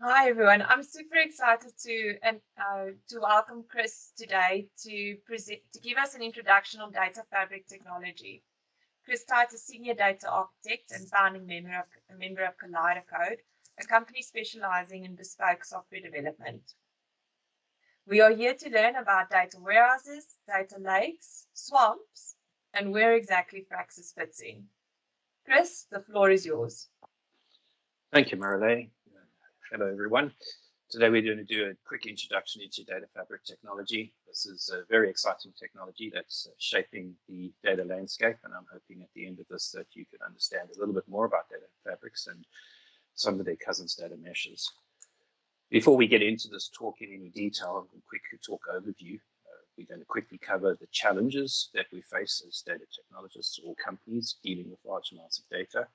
Hi everyone. I'm super excited to welcome Chris today to give us an introduction on data fabric technology. Chris Tite is senior data architect and founding member of Collider Code, a company specializing in bespoke software development. We are here to learn about data warehouses, data lakes, swamps, and where exactly Fraxses fits in. Chris, the floor is yours. Thank you, Marilei. Hello, everyone. Today we're going to do a quick introduction into data fabric technology. This is a very exciting technology that's shaping the data landscape, and I'm hoping at the end of this that you can understand a little bit more about data fabrics and some of their cousins data meshes. Before we get into this talk in any detail, a quick talk overview. We're going to quickly cover the challenges that we face as data technologists or companies dealing with large amounts of data.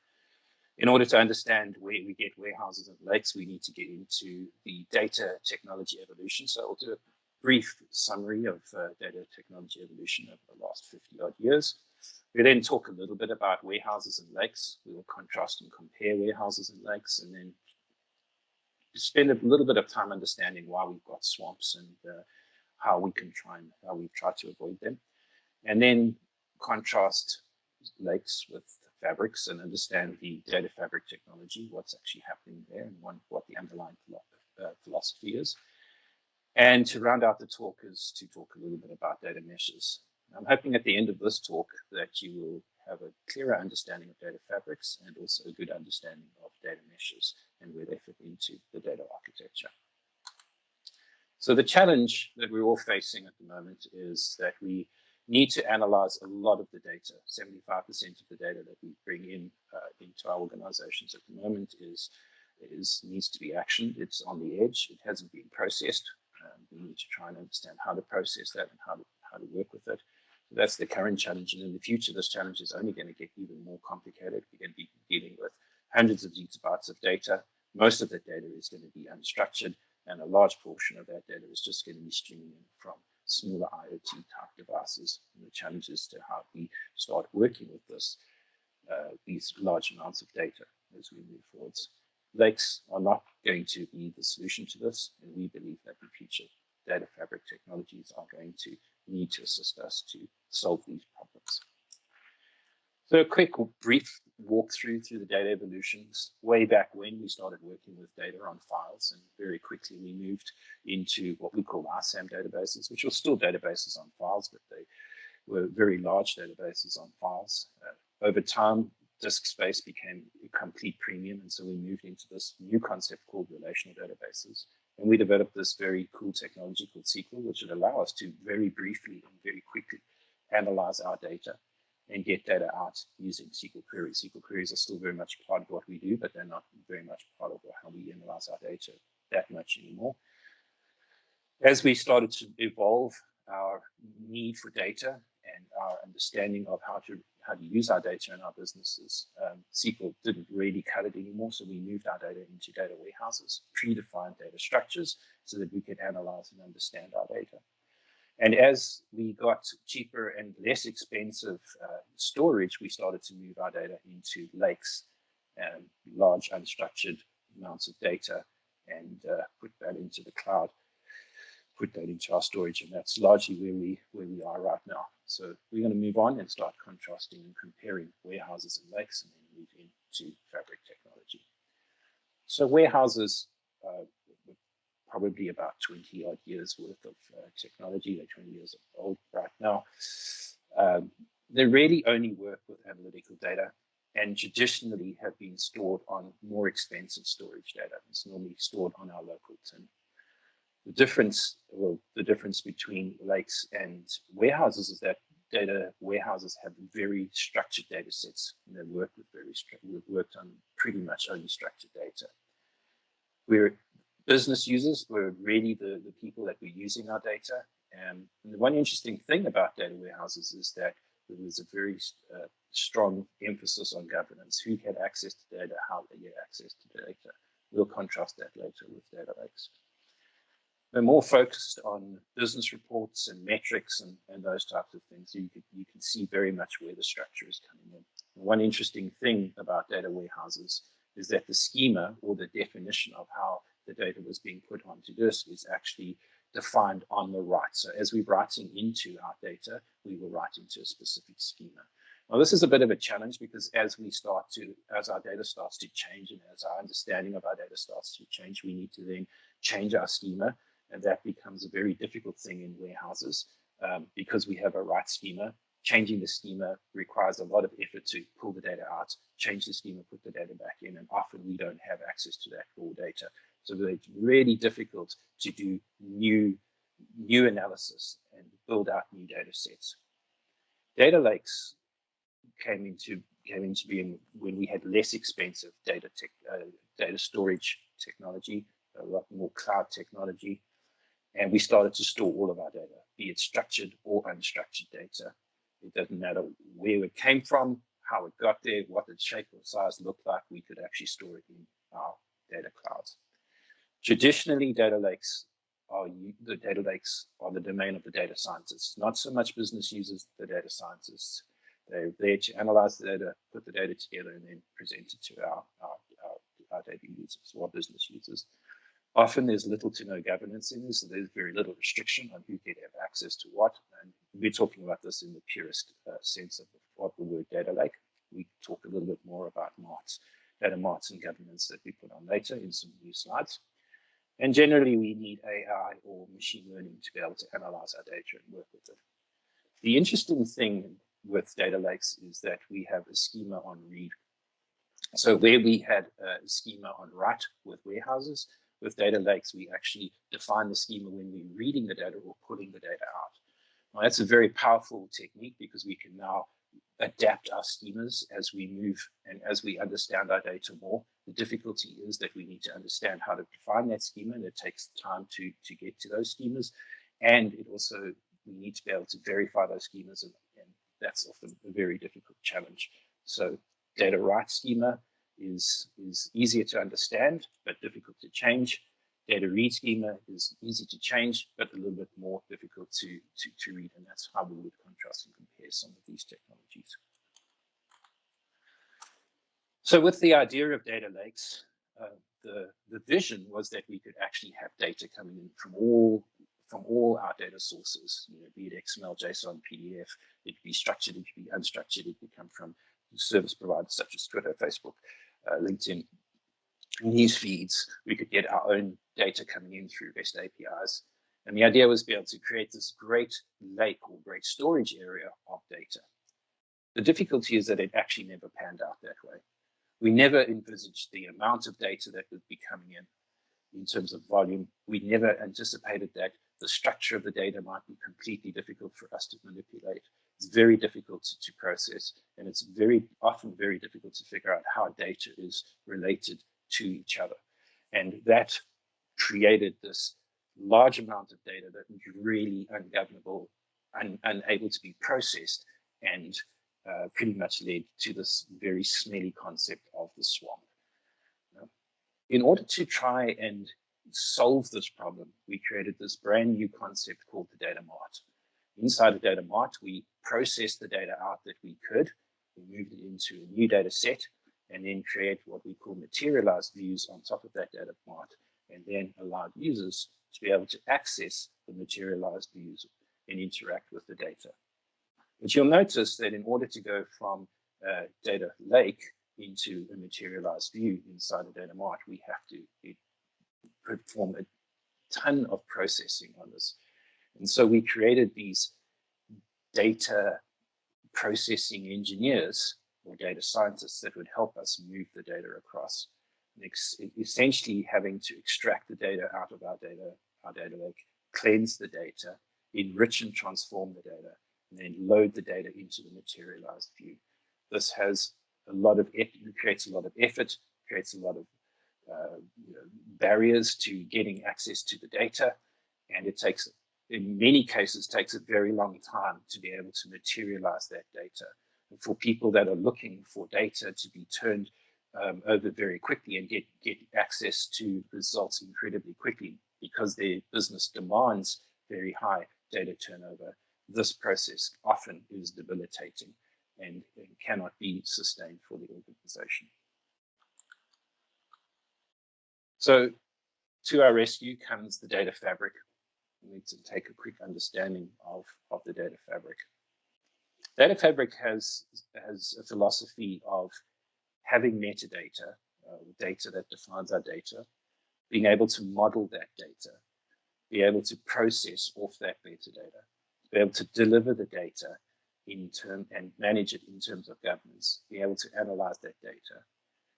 In order to understand where we get warehouses and lakes, we need to get into the data technology evolution. So I'll do a brief summary of data technology evolution over the last 50 odd years. We then talk a little bit about warehouses and lakes. We will contrast and compare warehouses and lakes, and then spend a little bit of time understanding why we've got swamps and how we try to avoid them. And then contrast lakes with fabrics and understand the data fabric technology, what's actually happening there, and what the underlying philosophy is. And to round out the talk is to talk a little bit about data meshes. I'm hoping at the end of this talk that you will have a clearer understanding of data fabrics and also a good understanding of data meshes and where they fit into the data architecture. So the challenge that we're all facing at the moment is that we need to analyze a lot of the data. 75% of the data that we bring into our organizations at the moment needs to be actioned. It's on the edge. It hasn't been processed. We need to try and understand how to process that and how to work with it. So that's the current challenge. And in the future, this challenge is only going to get even more complicated. We're going to be dealing with hundreds of zettabytes of data. Most of the data is going to be unstructured, and a large portion of that data is just going to be streaming in from smaller IoT type devices. And the challenge is to how we start working with these large amounts of data as we move forwards. Lakes are not going to be the solution to this, and we believe that in future data fabric technologies are going to need to assist us to solve these problems. So a quick brief walkthrough through the data evolutions. Way back when we started working with data on files, and very quickly we moved into what we call ISAM databases, which were still databases on files, but they were very large databases on files. Over time, disk space became a complete premium, and so we moved into this new concept called relational databases. And we developed this very cool technology called SQL, which would allow us to very briefly and very quickly analyze our data and get data out using SQL queries. SQL queries are still very much part of what we do, but they're not very much part of how we analyze our data that much anymore. As we started to evolve our need for data and our understanding of how to use our data in our businesses, SQL didn't really cut it anymore, so we moved our data into data warehouses, predefined data structures, so that we could analyze and understand our data. And as we got cheaper and less expensive storage, we started to move our data into lakes and large unstructured amounts of data and put that into the cloud, put that into our storage, and that's largely where we are right now. So we're going to move on and start contrasting and comparing warehouses and lakes, and then move into fabric technology. So warehouses probably about 20 odd years worth of technology. They're 20 years old right now. They really only work with analytical data and traditionally have been stored on more expensive storage data. It's normally stored on our local tin. The difference between lakes and warehouses is that data warehouses have very structured data sets, and they we've worked on pretty much only structured data. We're business users, we're really the people that we're using our data. And the one interesting thing about data warehouses is that there was a very strong emphasis on governance. Who had access to data, how they get access to data. We'll contrast that later with data lakes. They're more focused on business reports and metrics and those types of things. So you can see very much where the structure is coming in. And one interesting thing about data warehouses is that the schema or the definition of how the data was being put onto disk is actually defined on the write. So as we're writing into our data, we will write into a specific schema. Now, this is a bit of a challenge because as our data starts to change and as our understanding of our data starts to change, we need to then change our schema, and that becomes a very difficult thing in warehouses because we have a write schema. Changing the schema requires a lot of effort to pull the data out, change the schema, put the data back in, and often we don't have access to that raw data. So it's really difficult to do new analysis and build out new data sets. Data lakes came into being when we had less expensive data storage technology, a lot more cloud technology, and we started to store all of our data, be it structured or unstructured data. It doesn't matter where it came from, how it got there, what its shape or size looked like, we could actually store it in our data clouds. Traditionally, data lakes are the domain of the data scientists, not so much business users, the data scientists. They're there to analyze the data, put the data together, and then present it to our data users or business users. Often there's little to no governance in this, so there's very little restriction on who can have access to what. And we're talking about this in the purest sense of the word data lake. We talk a little bit more about data marts and governance that we put on later in some new slides. And generally, we need AI or machine learning to be able to analyze our data and work with it. The interesting thing with data lakes is that we have a schema on read. So where we had a schema on write with warehouses, with data lakes, we actually define the schema when we're reading the data or pulling the data out. Now, that's a very powerful technique because we can now adapt our schemas as we move and as we understand our data more. The difficulty is that we need to understand how to define that schema, and it takes time to get to those schemas. And it also, we need to be able to verify those schemas, and that's often a very difficult challenge. So data write schema is easier to understand, but difficult to change. Data read schema is easy to change, but a little bit more difficult to read, and that's how we would contrast and compare some of these technologies. So with the idea of data lakes, the vision was that we could actually have data coming in from all our data sources, be it XML, JSON, PDF. It could be structured, it could be unstructured, it could come from service providers such as Twitter, Facebook, LinkedIn, news feeds. We could get our own data coming in through REST APIs. And the idea was to be able to create this great lake or great storage area of data. The difficulty is that it actually never panned out that way. We never envisaged the amount of data that would be coming in terms of volume. We never anticipated that the structure of the data might be completely difficult for us to manipulate. It's very difficult to process, and it's very often very difficult to figure out how data is related to each other. And that created this large amount of data that was really ungovernable and unable to be processed, and pretty much led to this very smelly concept of the swamp. In order to try and solve this problem, we created this brand new concept called the data mart. Inside of data mart, we processed the data out that we could, we moved it into a new data set, and then create what we call materialized views on top of that data mart, and then allowed users to be able to access the materialized views and interact with the data. But you'll notice that in order to go from a data lake into a materialized view inside a data mart, we have to perform a ton of processing on this. And so we created these data processing engineers or data scientists that would help us move the data across, essentially having to extract the data out of our data lake, cleanse the data, enrich and transform the data, and then load the data into the materialized view. This has creates a lot of effort, creates a lot of barriers to getting access to the data, and it takes, in many cases, takes a very long time to be able to materialize that data. And for people that are looking for data to be turned over very quickly and get access to results incredibly quickly because their business demands very high data turnover, this process often is debilitating and cannot be sustained for the organization. So To our rescue comes the data fabric. We need to take a quick understanding of the data fabric. Data fabric has a philosophy of having metadata, data that defines our data, being able to model that data, be able to process off that metadata, be able to deliver the data and manage it in terms of governance, be able to analyze that data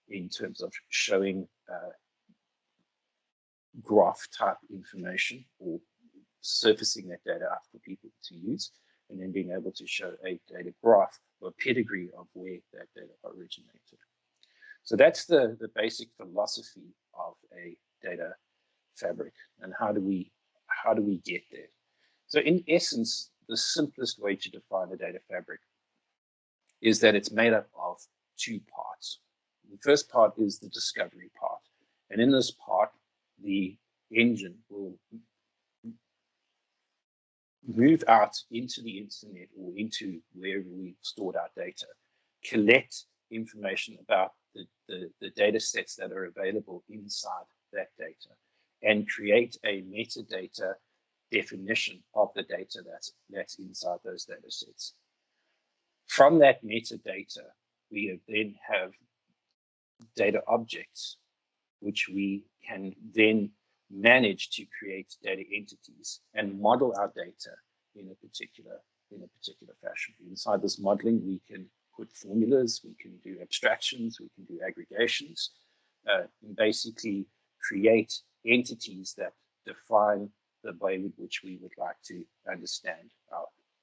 in terms of showing graph type information or surfacing that data up for people to use, and then being able to show a data graph or pedigree of where that data originated. So that's the basic philosophy of a data fabric. And how do we get there? So in essence, the simplest way to define a data fabric is that it's made up of two parts. The first part is the discovery part. And in this part, the engine will move out into the internet or into wherever we've stored our data, collect information about the data sets that are available inside that data, and create a metadata definition of the data that's inside those data sets. From that metadata, we then have data objects, which we can then manage to create data entities and model our data in a particular fashion. Inside this modeling, we can put formulas, we can do abstractions, we can do aggregations, and basically create entities that define the way in which we would like to understand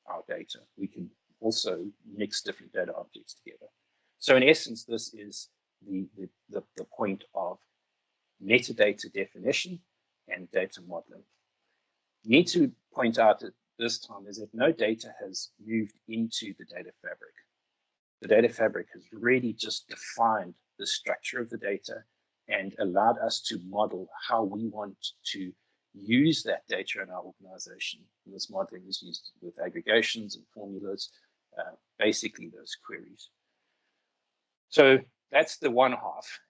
our data. We can also mix different data objects together. So in essence, this is the point of metadata definition and data modeling. You need to point out at this time is that no data has moved into the data fabric. The data fabric has really just defined the structure of the data and allowed us to model how we want to use that data in our organization. And this modeling is used with aggregations and formulas, basically those queries. So that's the one half.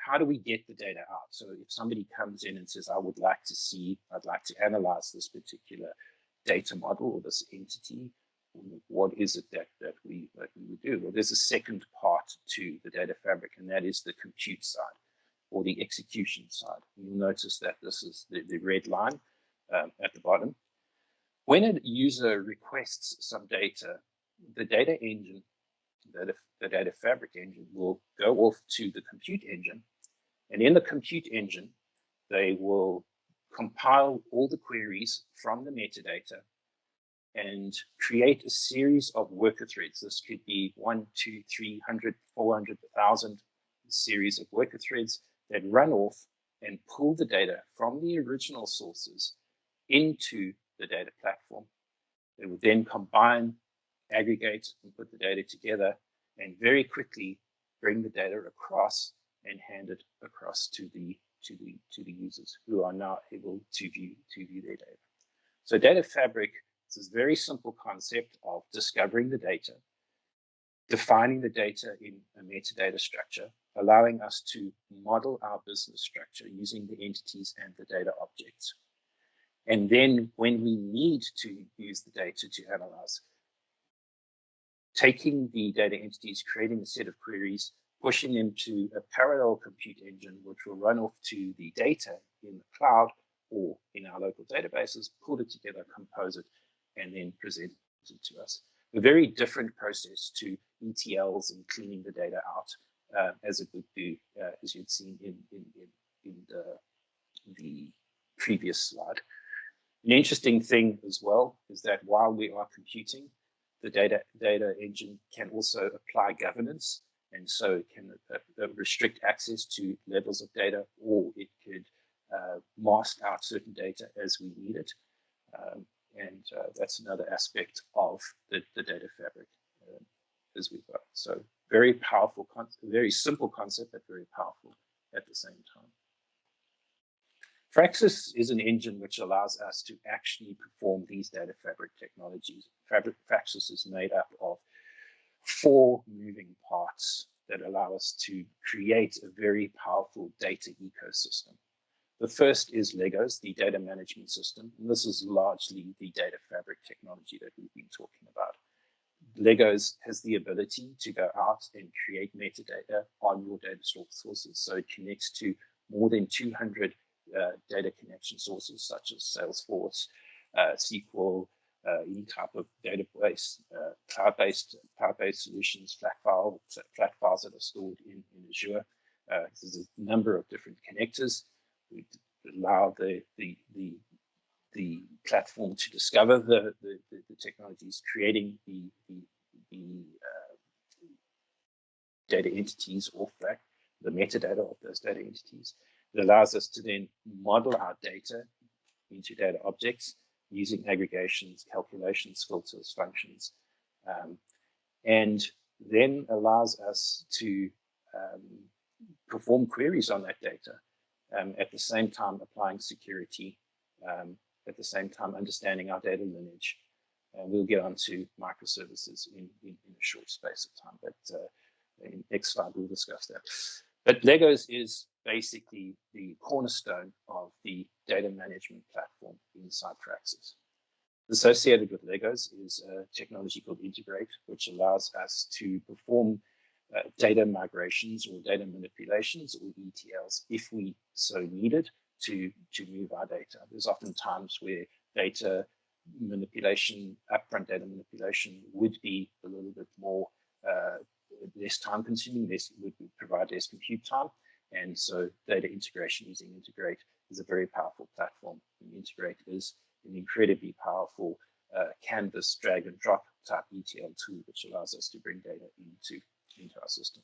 How do we get the data out? So if somebody comes in and says, I'd like to analyze this particular data model or this entity, what is it that we would do? Well, there's a second part to the data fabric, and that is the compute side or the execution side. You'll notice that this is the red line at the bottom. When a user requests some data, the data engine, the data fabric engine, will go off to the compute engine, and in the compute engine, they will compile all the queries from the metadata and create a series of worker threads. This could be 1, 2, 300, 400, 1,000 series of worker threads that run off and pull the data from the original sources into the data platform. They will then combine, aggregate, and put the data together, and very quickly bring the data across and hand it across to the users who are now able to view their data. So data fabric is this very simple concept of discovering the data, defining the data in a metadata structure, allowing us to model our business structure using the entities and the data objects. And then when we need to use the data to analyze, taking the data entities, creating a set of queries, pushing them to a parallel compute engine, which will run off to the data in the cloud or in our local databases, pull it together, compose it, and then present it to us. A very different process to ETLs and cleaning the data out, as it would do, as you'd seen in the previous slide. An interesting thing as well is that while we are computing, the data engine can also apply governance, and so it can restrict access to levels of data, or it could mask out certain data as we need it. And that's another aspect of the data fabric as we've got. So very powerful, very simple concept, but very powerful at the same time. Fraxses is an engine which allows us to actually perform these data fabric technologies. Fraxses is made up of 4 moving parts that allow us to create a very powerful data ecosystem. The first is Legos, the data management system. And this is largely the data fabric technology that we've been talking about. Legos has the ability to go out and create metadata on your data sources. So it connects to more than 200 data connection sources, such as Salesforce, SQL, any type of database, cloud-based solutions, flat files that are stored in Azure. There's a number of different connectors. We allow the platform to discover the technologies, creating the data entities or the metadata of those data entities. It allows us to then model our data into data objects using aggregations, calculations, filters, functions, and then allows us to perform queries on that data, at the same time applying security, at the same time understanding our data lineage. We'll get onto microservices in a short space of time, but in next slide we'll discuss that. But Legos is basically the cornerstone of the data management platform inside Fraxses. Associated with Legos is a technology called Integrate, which allows us to perform data migrations or data manipulations or ETLs if we so needed to move our data. There's often times where data manipulation, upfront data manipulation would be a little bit more less time consuming, would provide less compute time. And so data integration using Integrate is a very powerful platform. And Integrate is an incredibly powerful canvas drag and drop type ETL tool, which allows us to bring data into our system.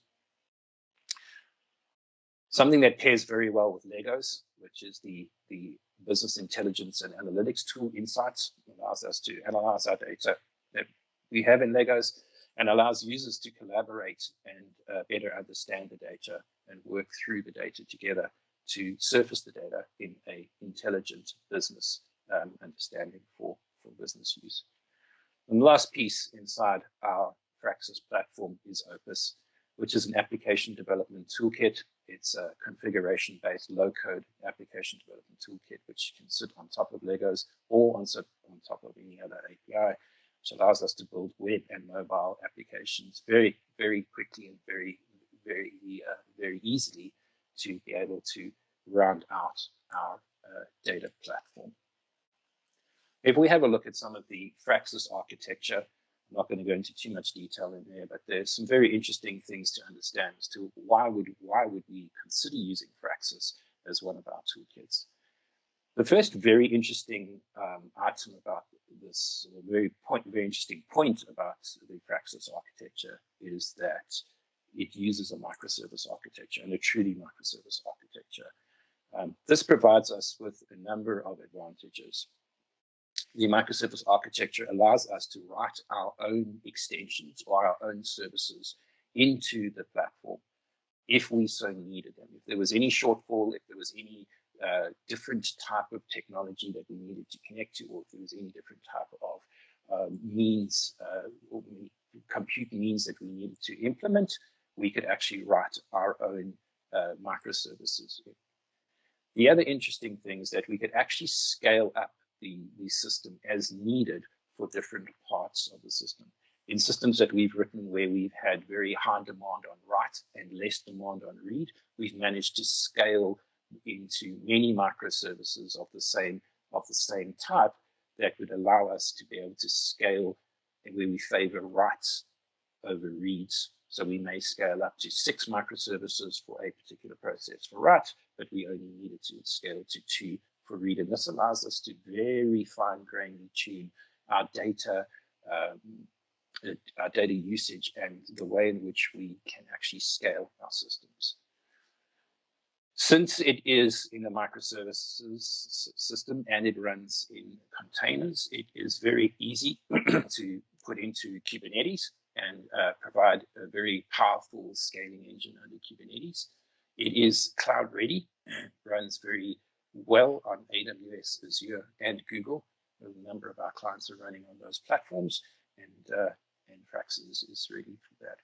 Something that pairs very well with Legos, which is the business intelligence and analytics tool Insights, allows us to analyze our data that we have in Legos and allows users to collaborate and better understand the data and work through the data together to surface the data in a intelligent business understanding for business use. And the last piece inside our Fraxses platform is Opus, which is an application development toolkit. It's a configuration-based low-code application development toolkit, which can sit on top of Legos or on top of any other API, which allows us to build web and mobile applications very, very quickly and very easily to be able to round out our data platform. If we have a look at some of the Fraxses architecture, I'm not going to go into too much detail in there, but there's some very interesting things to understand as to why would we consider using Fraxses as one of our toolkits. The first very interesting item about this, very interesting point about the Fraxses architecture is that it uses a microservice architecture, and a truly microservice architecture. This provides us with a number of advantages. The microservice architecture allows us to write our own extensions or our own services into the platform if we so needed them. If there was any shortfall, if there was any different type of technology that we needed to connect to, or if there was any different type of means or compute means that we needed to implement, we could actually write our own microservices. The other interesting thing is that we could actually scale up the system as needed for different parts of the system. In systems that we've written where we've had very high demand on write and less demand on read, we've managed to scale into many microservices of the same type that would allow us to be able to scale where we favor writes over reads. So we may scale up to 6 microservices for a particular process for write, but we only needed to scale to 2 for read. And this allows us to very fine-grained tune our data usage and the way in which we can actually scale our systems. Since it is in a microservices system and it runs in containers, it is very easy to put into Kubernetes and provide a very powerful scaling engine under Kubernetes. It is cloud ready, runs very well on AWS, Azure, and Google. A number of our clients are running on those platforms, and Fraxses is ready for that.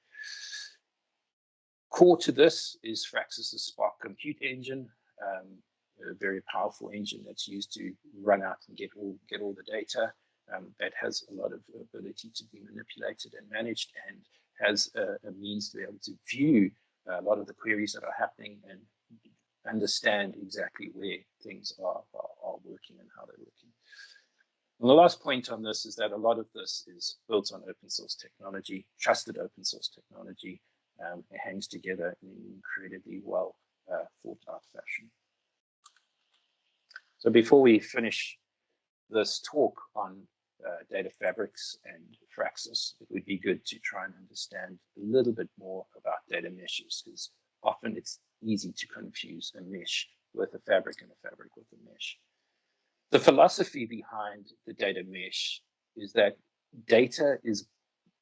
Core to this is Fraxses' Spark Compute Engine. a very powerful engine that's used to run out and get all the data. That has a lot of ability to be manipulated and managed, and has a means to be able to view a lot of the queries that are happening and understand exactly where things are working and how they're working. And the last point on this is that a lot of this is built on open source technology, trusted open source technology. It hangs together in an incredibly well thought out fashion. So before we finish this talk on data fabrics and Fraxses, it would be good to try and understand a little bit more about data meshes, because often it's easy to confuse a mesh with a fabric and a fabric with a mesh. The philosophy behind the data mesh is that data is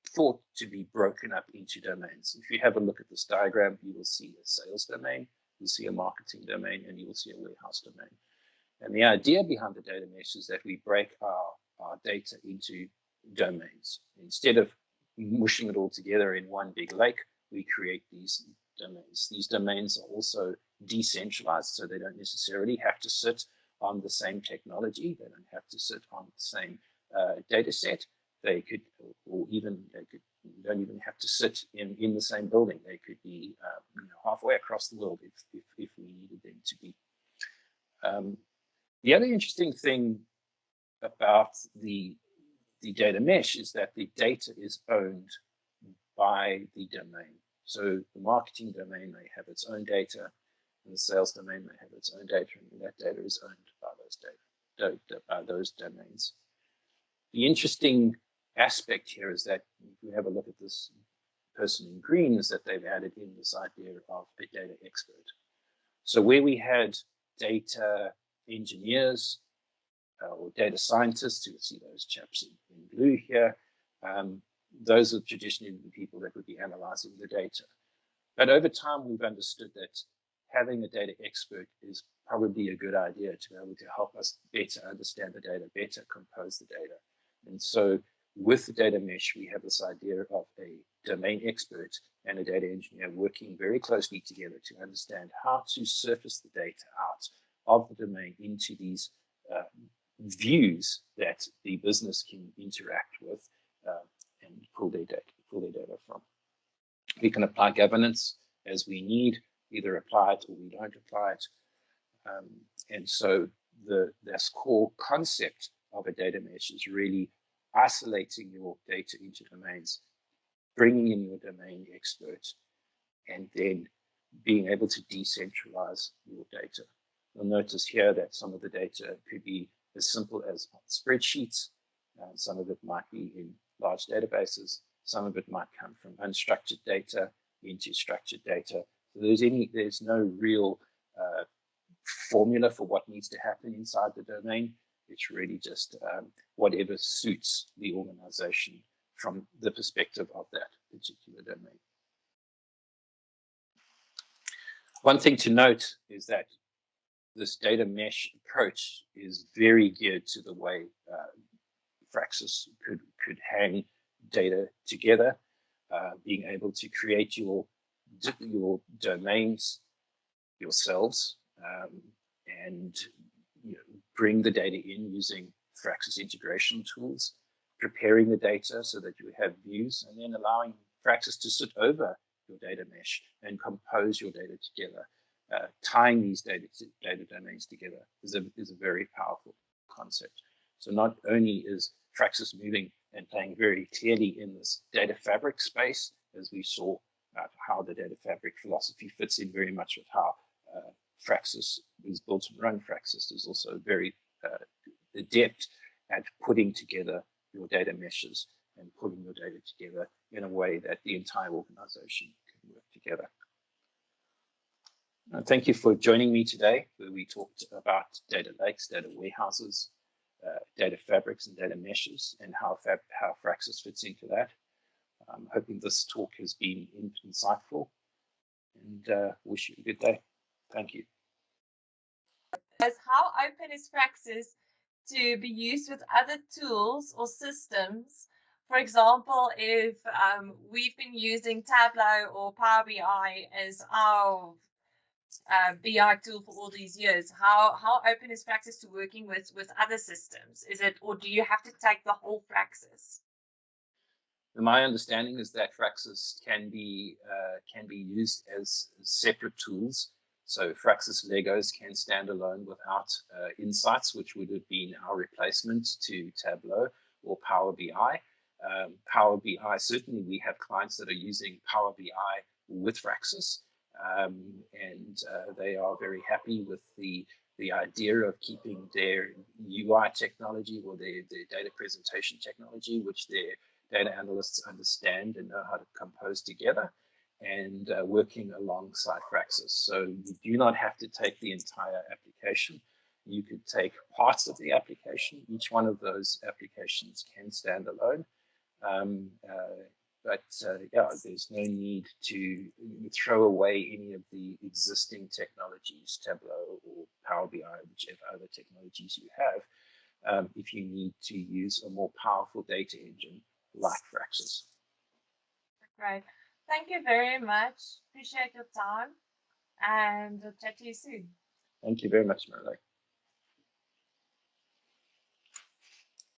thought to be broken up into domains. If you have a look at this diagram, you will see a sales domain, you'll see a marketing domain, and you will see a warehouse domain. And the idea behind the data mesh is that we break our data into domains. Instead of mushing it all together in one big lake, we create these domains. These domains are also decentralized, so they don't necessarily have to sit on the same technology. They don't have to sit on the same data set. They could, or even they could, don't even have to sit in the same building. They could be halfway across the world if we needed them to be. The other interesting thing about the data mesh is that the data is owned by the domain. So the marketing domain may have its own data, and the sales domain may have its own data, and that data is owned by those domains. The interesting aspect here is that if we have a look at this person in green, is that they've added in this idea of a data expert. So where we had data engineers or data scientists, you see those chaps in blue here, those are traditionally the people that would be analyzing the data. But over time, we've understood that having a data expert is probably a good idea to be able to help us better understand the data, better compose the data. And so with the data mesh, we have this idea of a domain expert and a data engineer working very closely together to understand how to surface the data out of the domain into these views that the business can interact with and pull their data from. We can apply governance as we need, either apply it or we don't apply it. And so this core concept of a data mesh is really isolating your data into domains, bringing in your domain expert, and then being able to decentralize your data. You'll notice here that some of the data could be as simple as spreadsheets. Some of it might be in large databases. Some of it might come from unstructured data into structured data. So there's no real formula for what needs to happen inside the domain. It's really just whatever suits the organization from the perspective of that particular domain. One thing to note is that this data mesh approach is very geared to the way Fraxses could hang data together, being able to create your domains yourselves and bring the data in using Fraxses integration tools, preparing the data so that you have views, and then allowing Fraxses to sit over your data mesh and compose your data together. Tying these data domains together is a very powerful concept. So not only is Fraxses moving and playing very clearly in this data fabric space, as we saw how the data fabric philosophy fits in very much with how Fraxses is built and run. Fraxses is also very adept at putting together your data meshes and putting your data together in a way that the entire organization can work together. Thank you for joining me today, where we talked about data lakes, data warehouses, data fabrics, and data meshes, and how Fraxses fits into that. I'm hoping this talk has been insightful, and wish you a good day. Thank you. As how open is Fraxses to be used with other tools or systems? For example, if we've been using Tableau or Power BI as our BI tool for all these years. How open is Fraxses to working with other systems? Is it, or do you have to take the whole Fraxses? My understanding is that Fraxses can be used as separate tools. So Fraxses Legos can stand alone without Insights, which would have been our replacement to Tableau or Power BI. Power BI, certainly we have clients that are using Power BI with Fraxses, and they are very happy with the idea of keeping their UI technology or their data presentation technology, which their data analysts understand and know how to compose together, and working alongside Fraxses. So you do not have to take the entire application. You could take parts of the application. Each one of those applications can stand alone. Yeah, there's no need to throw away any of the existing technologies, Tableau or Power BI, whichever other technologies you have, if you need to use a more powerful data engine like Fraxses. Great. Thank you very much. Appreciate your time, and I'll chat to you soon. Thank you very much, Marley.